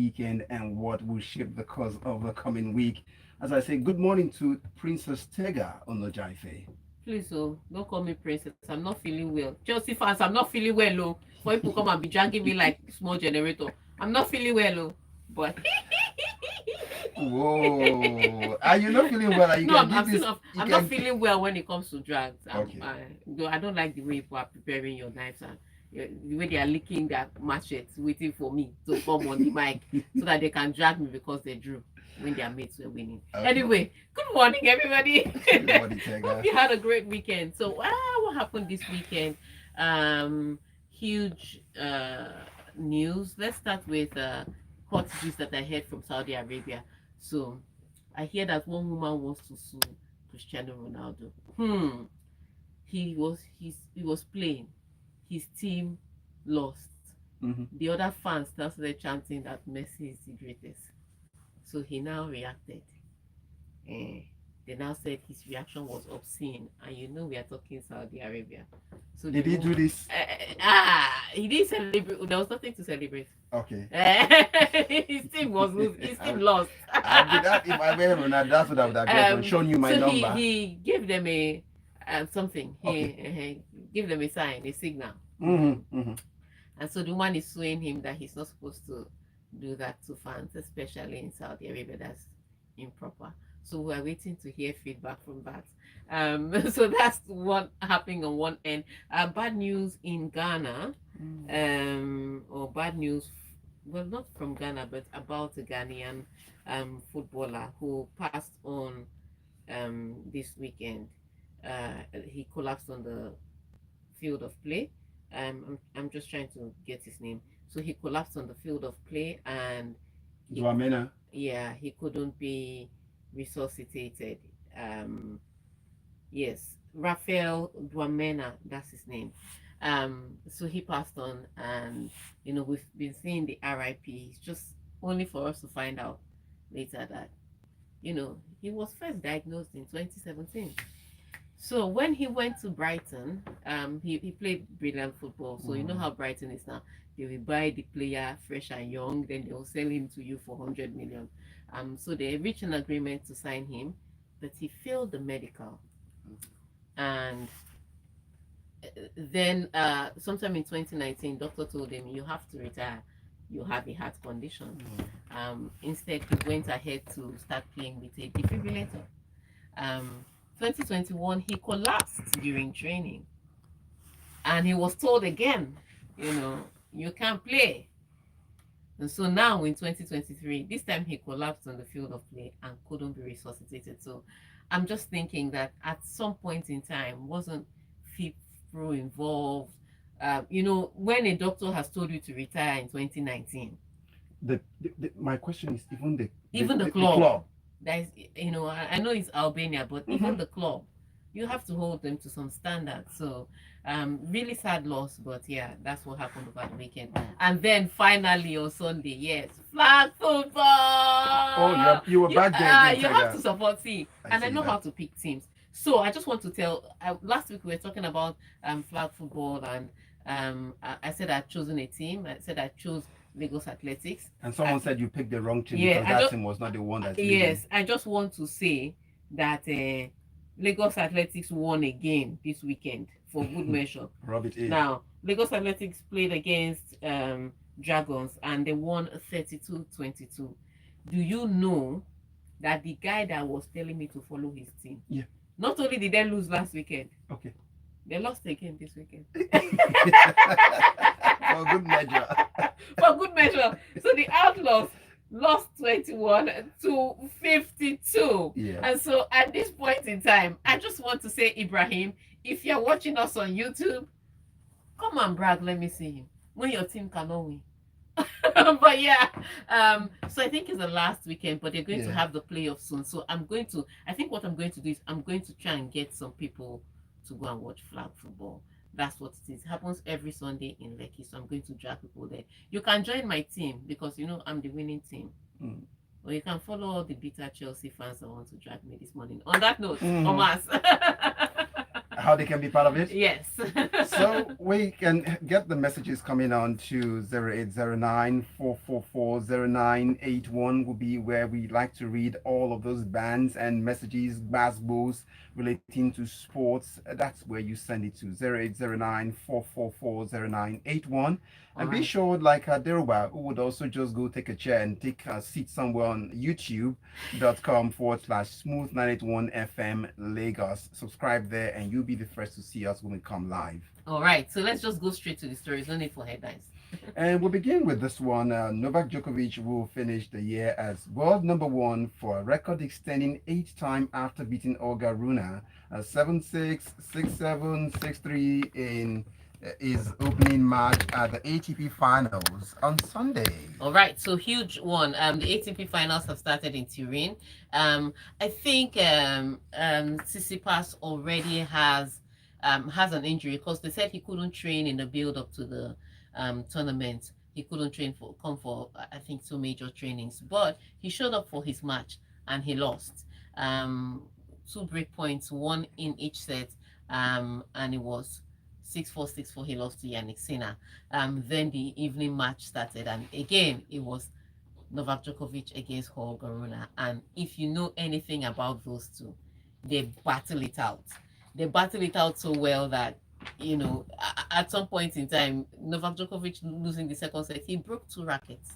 weekend and what will shape the course of the coming week. As I say, good morning to Princess Tega Onojiafe. Please, don't call me princess. I'm not feeling well. Chelsea fans, I'm not feeling well, oh. For you to come and be dragging me like small generator. I'm not feeling well, oh. But Whoa, are you not feeling well? You no, can I'm give still this. not. You I'm not can. feeling well when it comes to drags. Okay. Though I don't like the way people are preparing your knives and the way they are licking their machetes, waiting for me to come on the mic so that they can drag me because they drew when their mates were winning. Okay. Anyway, good morning, everybody. Good morning, Hope Tega. you had a great weekend. So, what happened this weekend? Huge news. Let's start with hot news that I heard from Saudi Arabia. So, I hear that one woman wants to sue Cristiano Ronaldo. He was playing. His team lost. Mm-hmm. The other fans now started chanting that Messi is the greatest. So he now reacted. Eh, they now said his reaction was obscene, and you know we are talking Saudi Arabia. So the Did he do woman, this? he didn't celebrate. There was nothing to celebrate. Okay. His team was his team lost. I'd be that if I were Ronaldo. That's what I would have done. Shown you my So he number. he gave them a something. Okay. He gave them a sign, a signal. Mm-hmm. Mm-hmm. And so the woman is suing him that he's not supposed to do that to fans, especially in Saudi Arabia. That's improper. So we're waiting to hear feedback from that. So that's what happening on one end. Bad news in Ghana, or bad news, well, not from Ghana, but about a Ghanaian footballer who passed on this weekend. He collapsed on the field of play. I'm just trying to get his name. So he collapsed on the field of play, and he, Dwamena. yeah, he couldn't be resuscitated. Um, yes, Raphael Dwamena, that's his name. So he passed on, and we've been seeing the RIP. It's just only for us to find out later that he was first diagnosed in 2017. So when he went to Brighton, he played brilliant football. So you know how Brighton is now. They will buy the player fresh and young, then they will sell him to you for 100 million. So they reached an agreement to sign him, but he failed the medical. And then sometime in 2019, doctor told him, you have to retire. You have a heart condition. Instead, he went ahead to start playing with a defibrillator. 2021, he collapsed during training, and he was told again, you can't play. And so now in 2023, this time he collapsed on the field of play and couldn't be resuscitated. So I'm just thinking that at some point in time, wasn't FIFPro involved? When a doctor has told you to retire in 2019, My question is even the club. That is, I know it's Albania, but even the club, you have to hold them to some standards. So, really sad loss, but yeah, that's what happened over the weekend. And then finally on Sunday, yes, flag football. Oh, you were back there. You have to support team, and I know how that. to pick teams. So I just want to tell. Last week we were talking about flag football, and I said I'd chosen a team. I said I chose Lagos Athletics. And someone said you picked the wrong team Yeah, because that team was not the one that's leading. yes, I just want to say that Lagos Athletics won again this weekend for good measure. Rub it in. Now, Lagos Athletics played against Dragons, and they won 32-22. Do you know that the guy that was telling me to follow his team, Yeah. not only did they lose last weekend, Okay. they lost again this weekend. For good measure. For good measure. So the Outlaws lost 21-52. Yeah. And so at this point in time, I just want to say, Ibrahim, if you're watching us on YouTube, come and brag. Let me see you when your team cannot win. But yeah, so I think it's the last weekend, but they're going to have the playoffs soon. So I think what I'm going to do is I'm going to try and get some people to go and watch flag football. That's what it is. It happens every Sunday in Lekki, so I'm going to drag people there. You can join my team because I'm the winning team. Or you can follow all the bitter Chelsea fans that want to drag me this morning. On that note, Omas. how they can be part of it. Yes. So we can get the messages coming on to 0809 444 0981 will be where we like to read all of those bands and messages, basketballs relating to sports. That's where you send it to 0809 444 0981. All And be right. sure, like Deruba, who would also just go take a chair and take a seat somewhere on youtube.com/smooth981 FM Lagos. Subscribe there and you'll be the first to see us when we come live. All right. So let's just go straight to the stories. No need for headlines. And we'll begin with this one. Novak Djokovic will finish the year as world number one for a record extending 8 time after beating Olga Runa 7-6, 6-7, 6-3 in his opening match at the ATP Finals on Sunday. All right, so huge one. The ATP finals have started in Turin. I think Tsitsipas already has an injury because they said he couldn't train in the build up to the tournament. He couldn't come for I think 2 major trainings, but he showed up for his match and he lost. 2 break points, one in each set, and it was 6-4, 6-4. He lost to Yannick Sinner. Then the evening match started, and again it was Novak Djokovic against Holger Rune. And if you know anything about those two, they battle it out. They battle it out so well that at some point in time, Novak Djokovic losing the second set, he broke 2 rackets.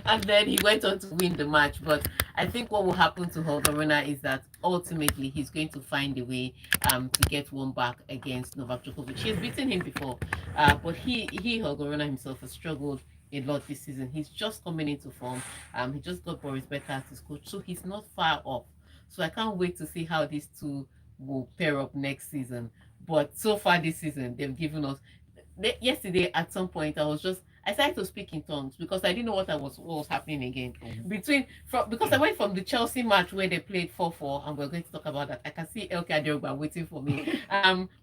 and then he went on to win the match. But I think what will happen to Holgerona is that ultimately he's going to find a way to get one back against Novak Djokovic. He's beaten him before, but he Holgerona himself has struggled a lot this season. He's just coming into form. He just got Boris Becker as his coach, so he's not far off. So I can't wait to see how these two will pair up next season. But so far this season, they've given us. Yesterday, at some point, I started to speak in tongues because I didn't know what was happening again. Because I went from the Chelsea match where they played 4-4, and we're going to talk about that. I can see El Kadirogba waiting for me.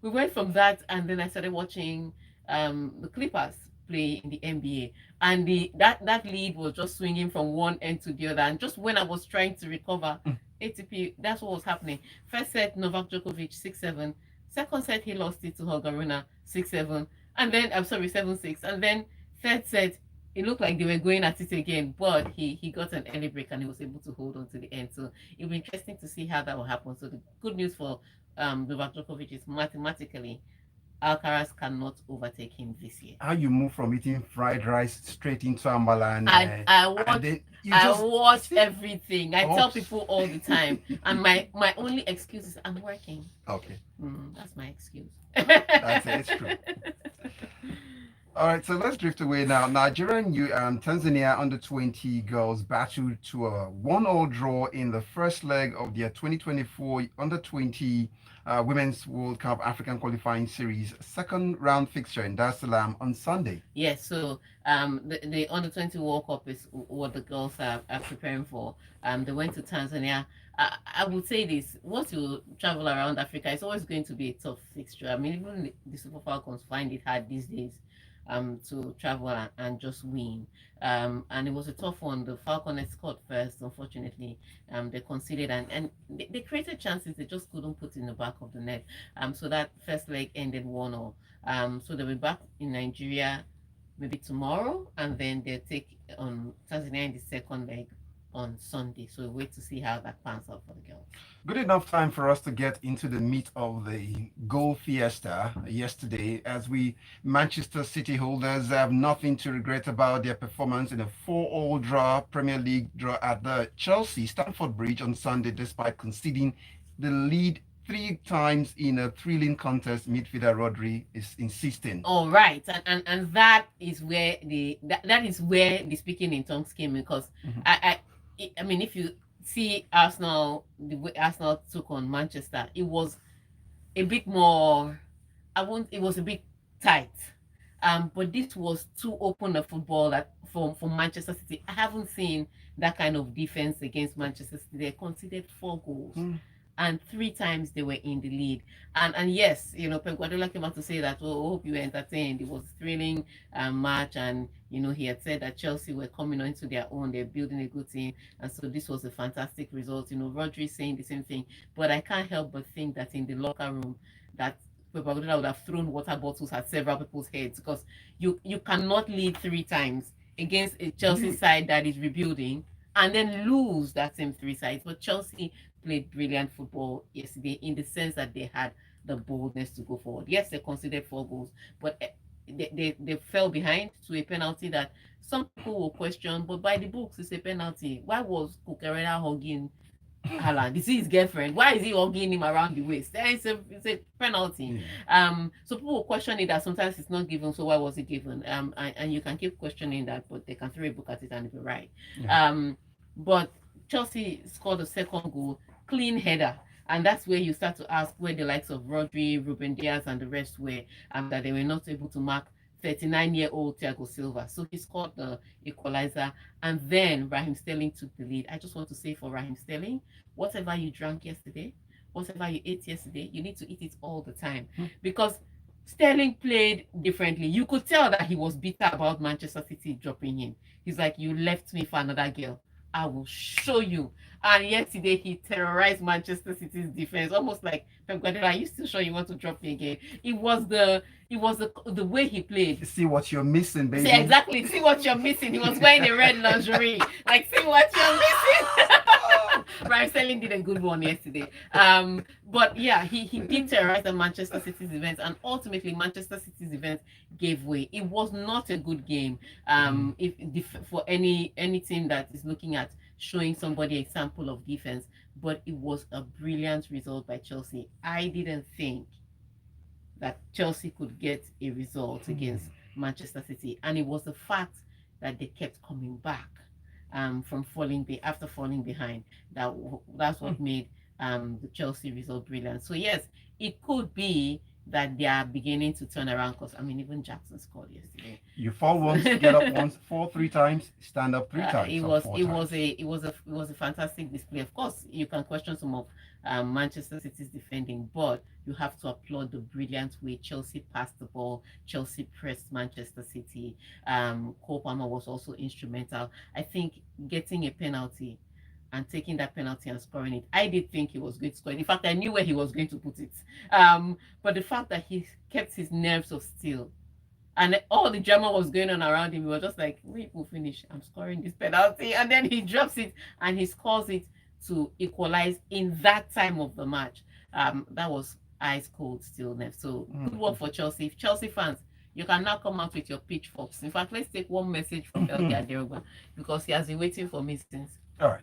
We went from that, and then I started watching the Clippers play in the NBA, and that lead was just swinging from one end to the other. And just when I was trying to recover, ATP, that's what was happening. First set, Novak Djokovic 6-7. Second set, he lost it to Holger Rune 6-7, and then 7-6, and then third set, it looked like they were going at it again, but he got an early break and he was able to hold on to the end. So it'll be interesting to see how that will happen. So the good news for Novak Djokovic is mathematically Alcaraz cannot overtake him this year. How you move from eating fried rice straight into Ambala and I watch everything. I tell people all the time, and my only excuse is I'm working. Okay. That's my excuse. That's it. It's true. All right, so let's drift away now. Nigeria and Tanzania under-20 girls battled to a 1-1 draw in the first leg of their 2024 under-20 Women's World Cup African Qualifying Series second round fixture in Dar es Salaam on Sunday. Yes, so the under-20 World Cup is what the girls are preparing for. They went to Tanzania. I would say this: once you travel around Africa, it's always going to be a tough fixture. I mean, even the Super Falcons find it hard these days to travel and just win. And it was a tough one. The Falcons scored first, unfortunately. They conceded and they created chances, they just couldn't put in the back of the net. So that first leg ended 1-0. So they'll be back in Nigeria maybe tomorrow, and then they'll take on Tanzania in the second leg on Sunday. So we'll wait to see how that pans out for the girls. Good enough time for us to get into the meat of the goal fiesta yesterday, as Manchester City holders have nothing to regret about their performance in a 4-4 draw, Premier League draw at the Chelsea Stamford Bridge on Sunday, despite conceding the lead 3 times in a thrilling contest. Midfielder Rodri is insisting. All right, and that is where the speaking in tongues came in, because I mean, if you see Arsenal, the way Arsenal took on Manchester, it was a bit more. It was a bit tight. But this was too open a football that for Manchester City. I haven't seen that kind of defense against Manchester City. They conceded 4 goals. and 3 times they were in the lead. And yes, Pep Guardiola came out to say that, oh, I hope you were entertained. It was a thrilling match, and he had said that Chelsea were coming onto their own. They're building a good team, and so this was a fantastic result. Rodri saying the same thing, but I can't help but think that in the locker room, that Pep Guardiola would have thrown water bottles at several people's heads, because you cannot lead 3 times against a Chelsea side that is rebuilding and then lose that same 3 sides. But Chelsea played brilliant football yesterday, in the sense that they had the boldness to go forward. Yes, they conceded 4 goals, but they fell behind to a penalty that some people will question, but by the books, it's a penalty. Why was Cucurella hugging Haaland? Is he his girlfriend? Why is he hugging him around the waist? It's a penalty. So people will question it, that sometimes it's not given, so why was it given? And you can keep questioning that, but they can throw a book at it and be right. But Chelsea scored a second goal, clean header. And that's where you start to ask where the likes of Rodri, Ruben Diaz, and the rest were, that they were not able to mark 39-year-old Thiago Silva. So he scored the equalizer, and then Raheem Sterling took the lead. I just want to say, for Raheem Sterling, whatever you drank yesterday, whatever you ate yesterday, you need to eat it all the time, because Sterling played differently. You could tell that he was bitter about Manchester City dropping him. He's like, you left me for another girl. I will show you. And yesterday he terrorized Manchester City's defense, almost like, Pep Guardiola, are you still sure you want to drop me again? It was the way he played. See what you're missing, baby. See, exactly. See what you're missing. He was wearing a red lingerie. Like, see what you're missing. Raheem Sterling did a good one yesterday. But yeah, he did terrorize the Manchester City's events, and ultimately Manchester City's events gave way. It was not a good game. For any team that is looking at showing somebody a sample of defense, but it was a brilliant result by Chelsea. I didn't think that Chelsea could get a result against Manchester City, and it was the fact that they kept coming back from after falling behind. That's what made the Chelsea result brilliant. So yes, it could be that they are beginning to turn around, because even Jackson scored yesterday. You fall once, get up once, fall 3 times, stand up 3 times. It was a fantastic display. Of course, you can question some of Manchester City's defending, but you have to applaud the brilliant way Chelsea passed the ball. Chelsea pressed Manchester City. Cole Palmer was also instrumental. I think getting a penalty and taking that penalty and scoring it, I did think he was going to score it. In fact, I knew where he was going to put it. But the fact that he kept his nerves of steel, and all the drama was going on around him, he was just like, wait, we'll finish. I'm scoring this penalty. And then he drops it and he scores it to equalize in that time of the match. That was ice cold stillness. So good work for Chelsea. Chelsea fans, you can now come out with your pitchforks. In fact, let's take one message from Elder Adirogba, because he has been waiting for me since. All right.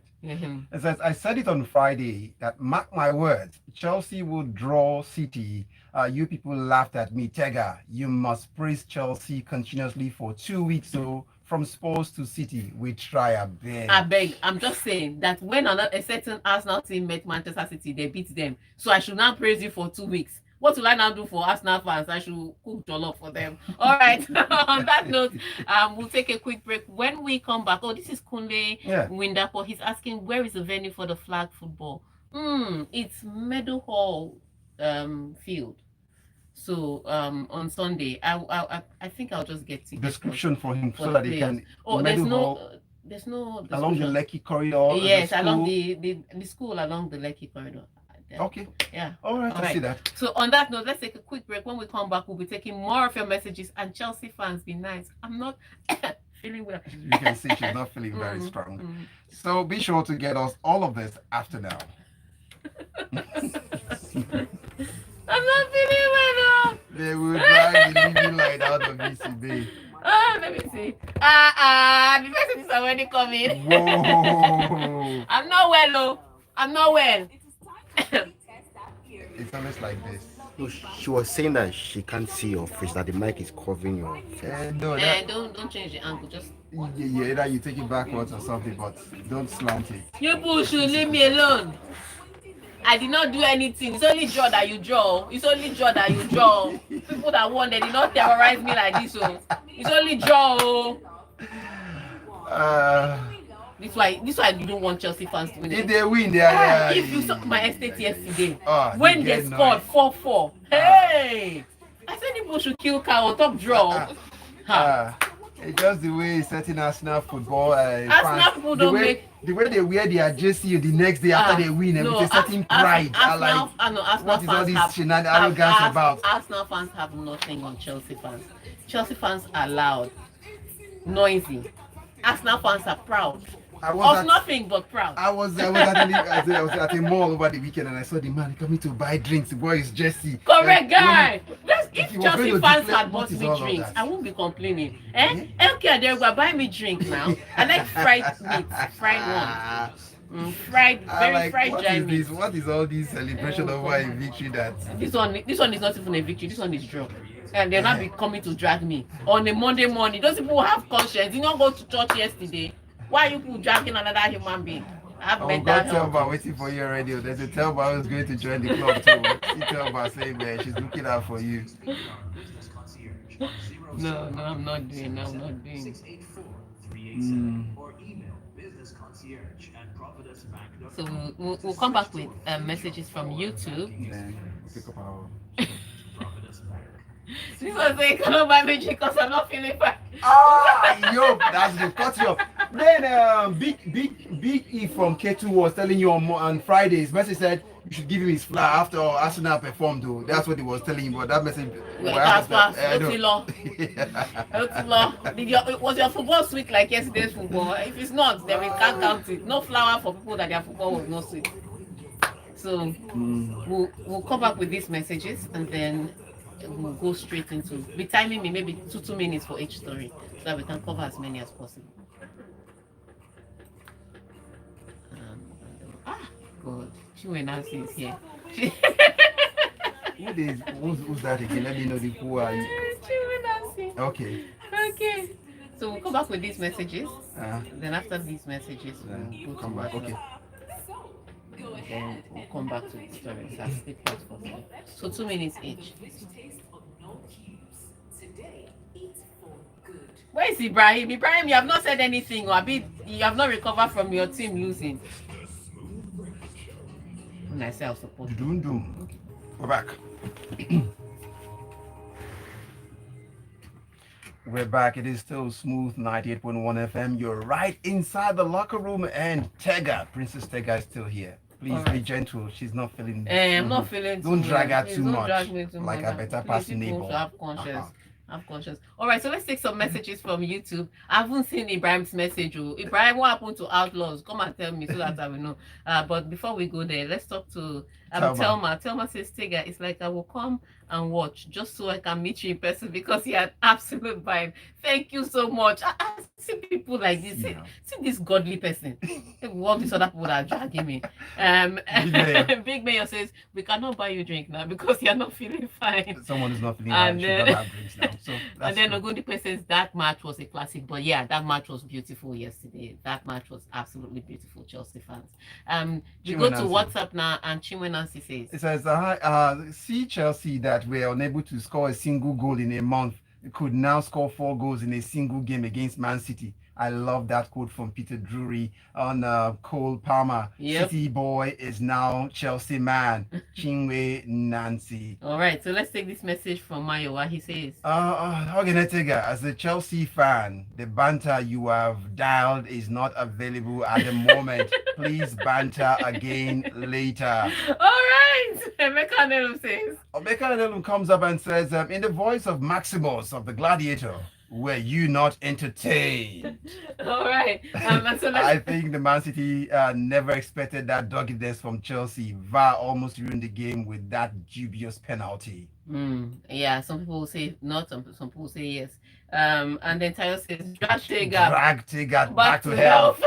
As I said it on Friday, that mark my words, Chelsea will draw City. You people laughed at me. Tega, you must praise Chelsea continuously for 2 weeks. So from Spurs to City, we try a beg. I beg. I'm just saying that when a certain Arsenal team met Manchester City, they beat them. So I should now praise you for 2 weeks. What will I now do for Arsenal fans? I should cook jollof for them. All right. On that note, we'll take a quick break. When we come back, this is Kunle Windapo. He's asking, where is the venue for the flag football? It's Meadow Hall field. So on Sunday, I think I'll just get tickets description for him so that he can. There's no along the Lekki corridor. Yes, along the school along the Lekki corridor. Okay. Yeah. All right. I see that. So on that note, let's take a quick break. When we come back, we'll be taking more of your messages. And Chelsea fans, be nice. I'm not feeling well. You can see she's not feeling very strong. So be sure to get us all of this after now. I'm not feeling well. They will drive the living light out of ECB. Let me see. The message is already coming. Whoa. I'm not well, I'm not well. It's always like this. No, she was saying that she can't see your face, that the mic is covering your face. Don't change the angle. Just either you take it backwards or something, but don't slant it. You people should leave me alone. I did not do anything. It's only draw that you draw. People that won, they did not terrorize me like this. So it's only draw. This why you don't want Chelsea fans to win. If they win, they are. If you saw my estate yesterday, Oh, when they scored 4-4, hey, I said people should kill cow on top draw. It's just the way certain Arsenal football Arsenal people don't make the way they wear their jersey the next day after they win, and with a certain pride. Arsenal what is all fans this shenanigans about? Arsenal fans have nothing on Chelsea fans. Chelsea fans are loud, noisy. Arsenal fans are proud. Nothing but proud. I was at a mall over the weekend, and I saw the man coming to buy drinks. The boy is Jesse. Correct guy. If Chelsea fans had bought me drinks, I won't be complaining. Okay, they will buy me drink now. I like fried meat, fried one. Fried giant meat. What is all this celebration over a victory that? This one is not even a victory. This one is draw. And they'll not be coming to drag me on a Monday morning. Those people have conscience. You not go to church yesterday. Why are you people dragging another human being? I've met that. Telba waiting for you already. There's a Telba who's going to join the club too. See Telba saying, man, she's looking out for you. No, I'm not doing. So we'll come back with messages from YouTube. Yeah, pick up our. This was saying, cannot buy me because I'm not feeling fine. Yo, that's the cut you off. Then Big E from K2 was telling you on Fridays. Message said you should give him his flower after Arsenal performed. Though that's what he was telling you. But that message. Was your football sweet like yesterday's football? If it's not, then we can't count it. No flower for people that their football was not sweet. So we'll come back with these messages and then we'll go straight into be timing me maybe 2 minutes for each story so that we can cover as many as possible. God, Nancy is here. Who's that again? Let me know the who are you. Nancy. Okay. So we'll come back with these messages. Then after these messages, we'll go come back. Okay. Then we'll come back to the stories. I'll stay put for you. So 2 minutes each. Where is Ibrahim? Ibrahim, you have not said anything, or you have not recovered from your team losing. Myself support. We're back. We're back. It is still smooth 98.1 FM. You're right inside the locker room, and Tega, Princess Tega, is still here. Please be gentle. She's not feeling. I'm not feeling. Don't drag her too much. Drag me too like much. a better passing neighbor. Have conscience. Have conscience. All right, so let's take some messages from YouTube. I haven't seen Ibrahim's message. Ibrahim, what happened to Outlaws? Come and tell me so that I will know. But before we go there, let's talk to Thelma. Thelma says, Tega, it's like I will come and watch just so I can meet you in person because you had absolute vibe. Thank you so much. I see people like this. See this godly person. All these other people that are dragging me. Big Mayor says, we cannot buy you drink now because you're not feeling fine. Someone is not feeling fine. She doesn't have drinks now. So and then Ogundipe says that match was a classic. But yeah, that match was beautiful yesterday. That match was absolutely beautiful, Chelsea fans. We go to WhatsApp now, and Chinwe Nancy says, it says, see Chelsea that were unable to score a single goal in a month could now score 4 goals in a single game against Man City. I love that quote from Peter Drury on Cole Palmer. Yep. City boy is now Chelsea man. Chinwe Nancy. All right, so let's take this message from Mayowa. He says, Tega, as a Chelsea fan, the banter you have dialed is not available at the moment. Please banter again later. All right. Emeka Nelum says. Emeka Nelum comes up and says, in the voice of Maximus of the Gladiator, were you not entertained? All right. So I think the Man City never expected that doggedness from Chelsea. VAR almost ruined the game with that dubious penalty. Yeah, some people will say not, some people will say yes. And then Tayo says, drag Tega back to health.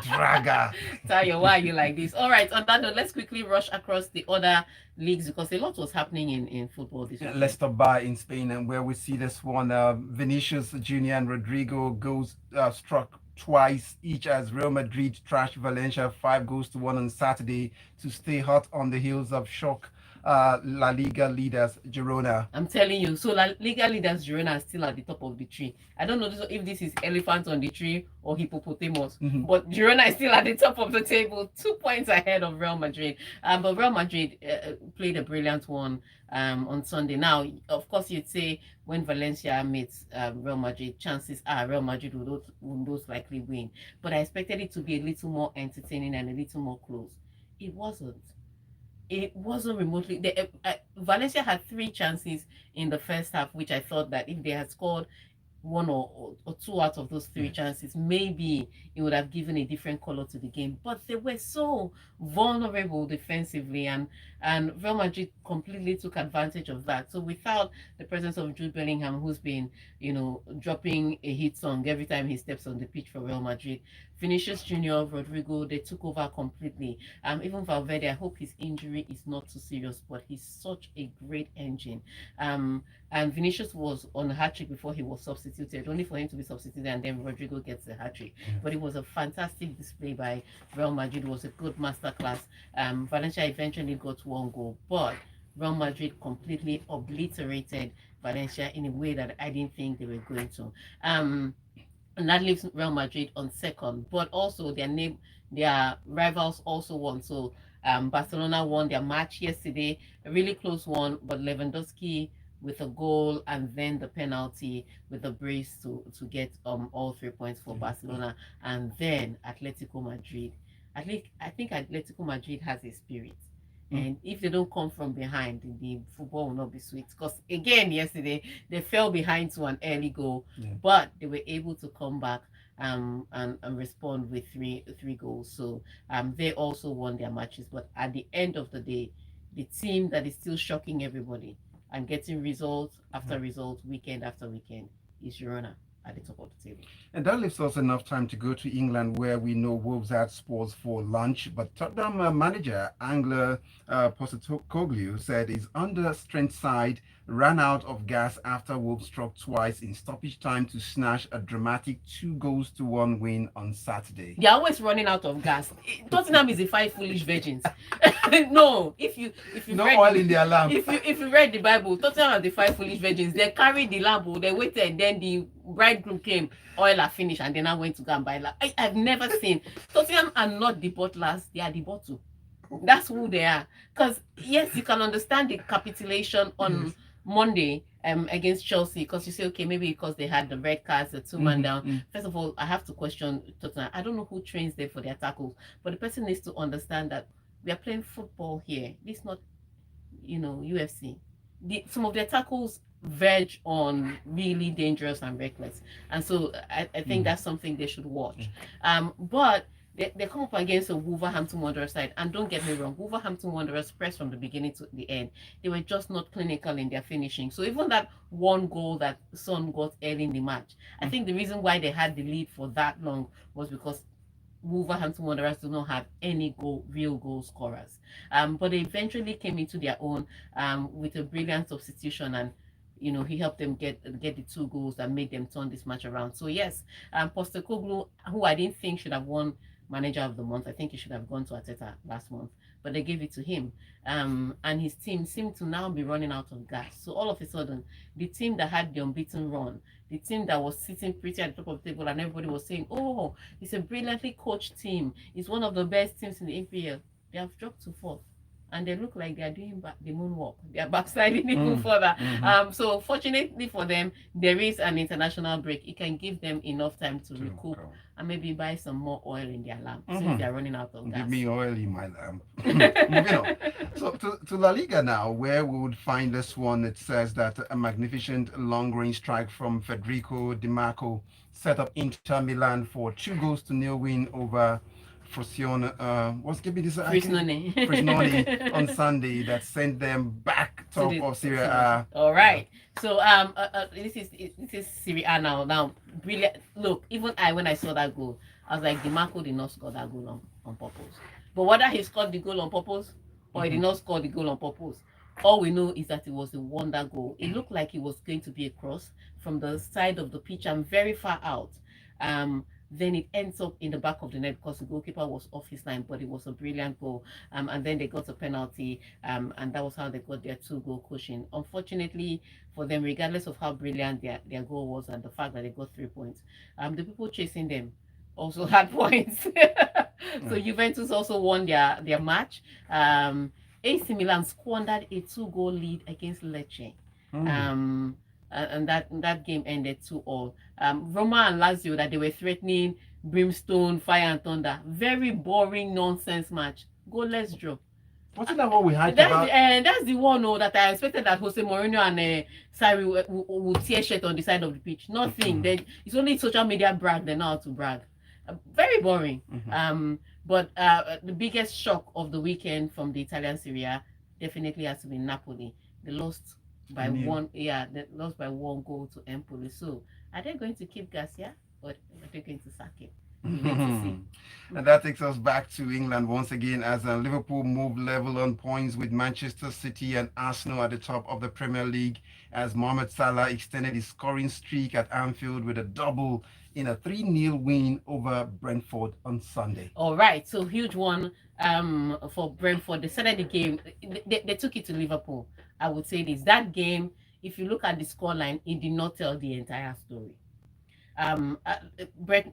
Dragger. Tayo, why are you like this? All right, on that note, let's quickly rush across the other leagues because a lot was happening in football this week. Let's stop by in Spain, and where we see this one, Vinicius Junior and Rodrigo goals struck twice each as Real Madrid trashed Valencia 5-1 on Saturday to stay hot on the heels of shock La Liga leaders Girona. I'm telling you. So La Liga leaders Girona are still at the top of the tree. I don't know if this is elephant on the tree or hippopotamus, but Girona is still at the top of the table, 2 points ahead of Real Madrid. But Real Madrid played a brilliant one on Sunday. Now, of course, you'd say when Valencia meets Real Madrid, chances are Real Madrid will most likely win. But I expected it to be a little more entertaining and a little more close. It wasn't. It wasn't remotely. Valencia had 3 chances in the first half, which I thought that if they had scored one or two out of those 3 chances, maybe it would have given a different color to the game. But they were so vulnerable defensively, and Real Madrid completely took advantage of that. So without the presence of Jude Bellingham, who's been, dropping a hit song every time he steps on the pitch for Real Madrid, Vinicius Junior, Rodrigo, they took over completely. Even Valverde, I hope his injury is not too serious, but he's such a great engine. And Vinicius was on a hat-trick before he was substituted, only for him to be substituted, and then Rodrigo gets the hat-trick. But it was a fantastic display by Real Madrid. It was a good masterclass. Valencia eventually got 1 goal, but Real Madrid completely obliterated Valencia in a way that I didn't think they were going to. And that leaves Real Madrid on second, but also their rivals also won. So Barcelona won their match yesterday, a really close one, but Lewandowski with a goal and then the penalty with the brace to get all 3 points for Barcelona, and then Atletico Madrid. I think Atletico Madrid has a spirit. And if they don't come from behind, the football will not be sweet. Because again, yesterday they fell behind to an early goal, but they were able to come back and respond with three goals. So they also won their matches. But at the end of the day, the team that is still shocking everybody and getting results after results, weekend after weekend, is Girona at the top of the table. And that leaves us enough time to go to England, where we know Wolves had Spurs for lunch. But Tottenham manager Angela Postecoglou said his under-strength side ran out of gas after Wolves struck twice in stoppage time to snatch a dramatic 2-1 win on Saturday. They're always running out of gas. Tottenham is the 5 foolish virgins. No, if you no read oil in their lamp. If you read the Bible, Tottenham are the 5 foolish virgins. They carried the lamp, they waited, then the bridegroom came, oil are finished, and then I went to go and buy lamp. I've never seen Tottenham are not the bottlers, they are the bottle. That's who they are. Because yes, you can understand the capitulation on Monday against Chelsea, because you say, okay, maybe because they had the red cards, the 2-man down. First of all, I have to question Tottenham. I don't know who trains them for their tackles, but the person needs to understand that we are playing football here. This is not, UFC. Some of their tackles verge on really dangerous and reckless, and so I think that's something they should watch. But they come up against a Wolverhampton Wanderers side, and don't get me wrong, Wolverhampton Wanderers pressed from the beginning to the end. They were just not clinical in their finishing. So even that 1 goal that Son got early in the match, I think the reason why they had the lead for that long was because Wolverhampton Wanderers do not have any real goal scorers. But they eventually came into their own with a brilliant substitution, and he helped them get the 2 goals that made them turn this match around. So yes, Postecoglou, who I didn't think should have won Manager of the Month, I think he should have gone to Arteta last month, but they gave it to him. And his team seemed to now be running out of gas. So all of a sudden, the team that had the unbeaten run, the team that was sitting pretty at the top of the table, and everybody was saying, oh, it's a brilliantly coached team, it's one of the best teams in the EPL, they have dropped to 4th. And they look like they are doing the moonwalk. They are backsliding even further. So fortunately for them, there is an international break. It can give them enough time to recoup and maybe buy some more oil in their lamp since they are running out of gas. Give me oil in my lamp. Moving on. So to La Liga now, where we would find this one. It says that a magnificent long-range strike from Federico Di Marco set up Inter Milan for 2-0 win over Frosinone, Frosinone on Sunday, that sent them back top of Serie A. All right. So this is Serie A now. Now, brilliant. Look, even when I saw that goal, I was like, Di Marco did not score that goal on purpose. But whether he scored the goal on purpose or he did not score the goal on purpose, all we know is that it was a wonder goal. It looked like it was going to be a cross from the side of the pitch and very far out. then it ends up in the back of the net because the goalkeeper was off his line, but it was a brilliant goal. And then they got a penalty, and that was how they got their 2-goal cushion. Unfortunately for them, regardless of how brilliant their goal was and the fact that they got 3 points, the people chasing them also had points. So Juventus also won their match. AC Milan squandered a 2-goal lead against Lecce. And that game ended 2-2. Roma and Lazio, that they were threatening brimstone, fire and thunder. Very boring nonsense match. Goalless draw. Wasn't that what we had about? That's the one that I expected that Jose Mourinho and Sarri would tear shit on the side of the pitch. Nothing. It's only social media brag. They know how to brag. Very boring. But the biggest shock of the weekend from the Italian Serie A definitely has to be Napoli. They lost by one. Yeah, they lost by 1 goal to Empoli. So are they going to keep Garcia or are they going to sack him? And that takes us back to England once again as Liverpool moved level on points with Manchester City and Arsenal at the top of the Premier League as Mohamed Salah extended his scoring streak at Anfield with a double in a 3-0 win over Brentford on Sunday. All right, so huge one for Brentford. They started the game. They took it to Liverpool. I would say this. That game, if you look at the scoreline, it did not tell the entire story.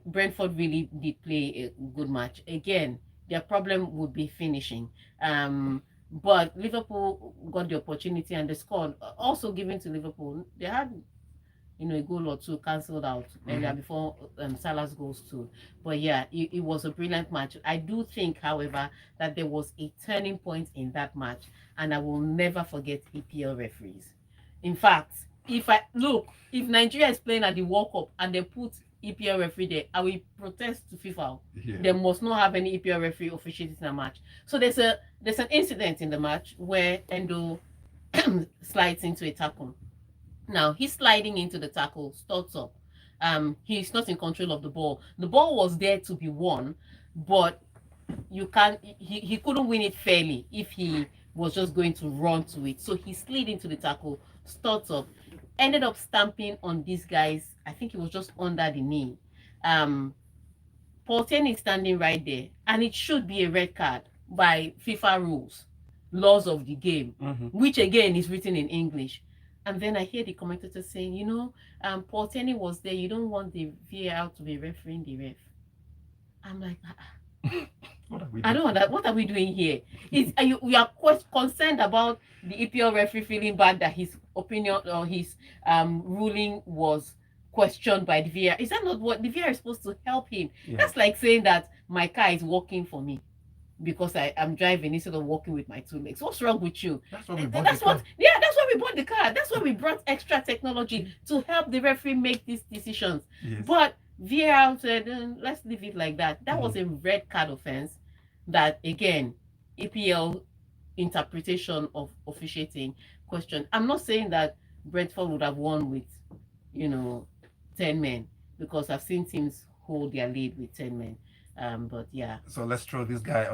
Brentford really did play a good match. Again, their problem would be finishing. But Liverpool got the opportunity and they scored. Also given to Liverpool, they had a goal or two cancelled out earlier before Salah's goals too. But yeah, it was a brilliant match. I do think, however, that there was a turning point in that match, and I will never forget EPL referees. In fact, if Nigeria is playing at the World Cup and they put EPL referee there, I will protest to FIFA. Yeah. They must not have any EPL referee officiating a match. So there's an incident in the match where Endo slides into a tackle. Now he's sliding into the tackle, starts up. He's not in control of the ball. The ball was there to be won, but he couldn't win it fairly if he was just going to run to it. So he slid into the tackle, starts up, ended up stamping on these guys. I think he was just under the knee. Paul Ten is standing right there, and it should be a red card by FIFA rules, laws of the game, which again is written in English. And then I hear the commentator saying, Paul Ten was there. You don't want the VAR to be refereeing the ref. I'm like, I don't know that. What are we doing here? We are concerned about the EPL referee feeling bad that his opinion or his ruling was questioned by the VAR. Is that not what the VAR is supposed to help him? Yeah. That's like saying that my car is working for me because I'm driving instead of walking with my 2 legs. What's wrong with you? That's what we bought the car. Yeah, that's why we bought the car. That's why we brought extra technology to help the referee make these decisions. Yes. But VAR said, let's leave it like that. That was a red card offense that, again, EPL interpretation of officiating question. I'm not saying that Brentford would have won with, 10 men, because I've seen teams hold their lead with 10 men. But yeah. So let's throw this guy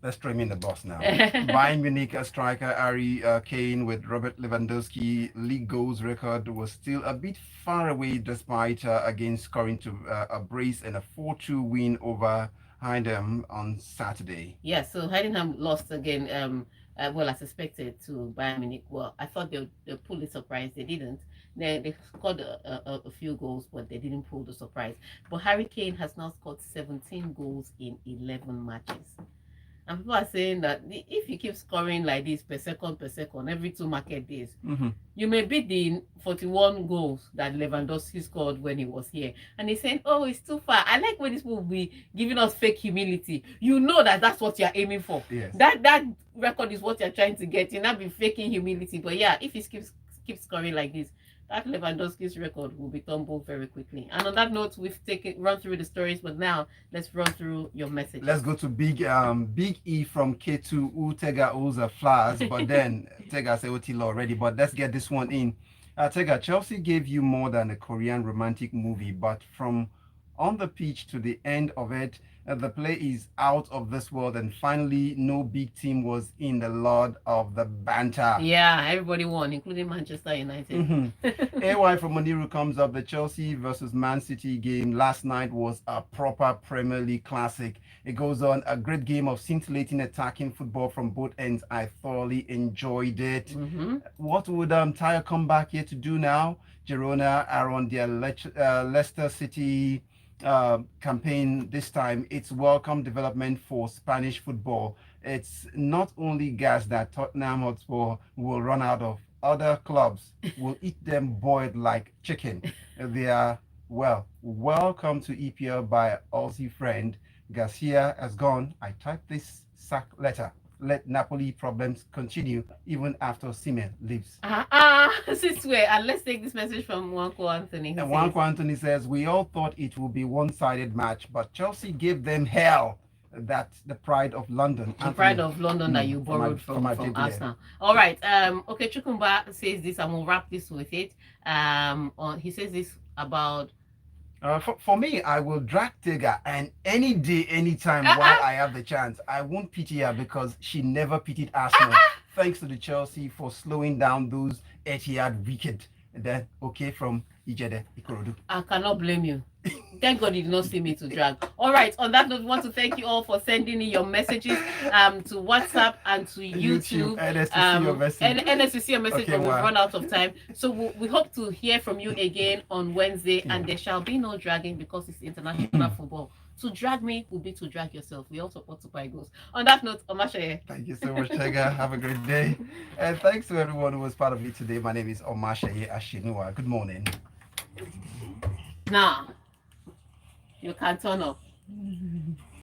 let's throw him in the bus now. Bayern Munich striker Harry Kane with Robert Lewandowski league goals record was still a bit far away despite again scoring to a brace and a 4-2 win over Heidenheim on Saturday. Yeah, so Heidenheim lost again, as expected, to Bayern Munich. Well, I thought they'd pull the surprise. They didn't. They scored a few goals, but they didn't pull the surprise. But Harry Kane has now scored 17 goals in 11 matches. And people are saying that if you keep scoring like this per second, every 2 market days, you may beat the 41 goals that Lewandowski scored when he was here. And he's saying, oh, it's too far. I like when these people will be giving us fake humility. You know that's what you're aiming for. Yes. That record is what you're trying to get. You're not be faking humility. But yeah, if he keeps scoring like this, that Lewandowski's record will be tumbled very quickly. And on that note, we've run through the stories, but now let's run through your message. Let's go to Big E from K2, who Tega owes a flowers, but then Tega said Otilo already, but let's get this one in. Tega, Chelsea gave you more than a Korean romantic movie, but from on the pitch to the end of it, The play is out of this world, and finally, no big team was in the lot of the banter. Yeah, everybody won, including Manchester United. AY from Moniru comes up. The Chelsea versus Man City game last night was a proper Premier League classic. It goes on, a great game of scintillating attacking football from both ends. I thoroughly enjoyed it. What would Tyre come back here to do now? Girona are on their Leicester City campaign this time. It's welcome development for Spanish football. It's not only gas that Tottenham Hotspur will run out of. Other clubs will eat them boiled like chicken. They are, well, welcome to EPL by Aussie friend. Garcia has gone. I typed this sack letter. Let Napoli problems continue even after Osimhen leaves. Since where? And let's take this message from Wanko Anthony. And Wanko Anthony says, we all thought it would be one-sided match, but Chelsea gave them hell. That's the pride of London. The pride of London that you borrowed from Arsenal. All right. Okay, Chukumba says this, and we'll wrap this with it. He says this about for me, I will drag Tega, and any day, anytime while I have the chance. I won't pity her because she never pitied Arsenal. Thanks to the Chelsea for slowing down those Etihad wicked. And then, okay, from Ijede Ikorodu. I cannot blame you. Thank God you did not see me to drag. All right. On that note, we want to thank you all for sending in your messages to WhatsApp and to YouTube. NS to see your message, but we've run out of time. So we hope to hear from you again on Wednesday, and there shall be no dragging because it's international football. To drag me will be to drag yourself. We all support Super Eagles. On that note, Omatseye. Thank you so much, Tega. Have a great day. And thanks to everyone who was part of it today. My name is Omatseye Atsenuwa. Good morning. Now, you can turn up.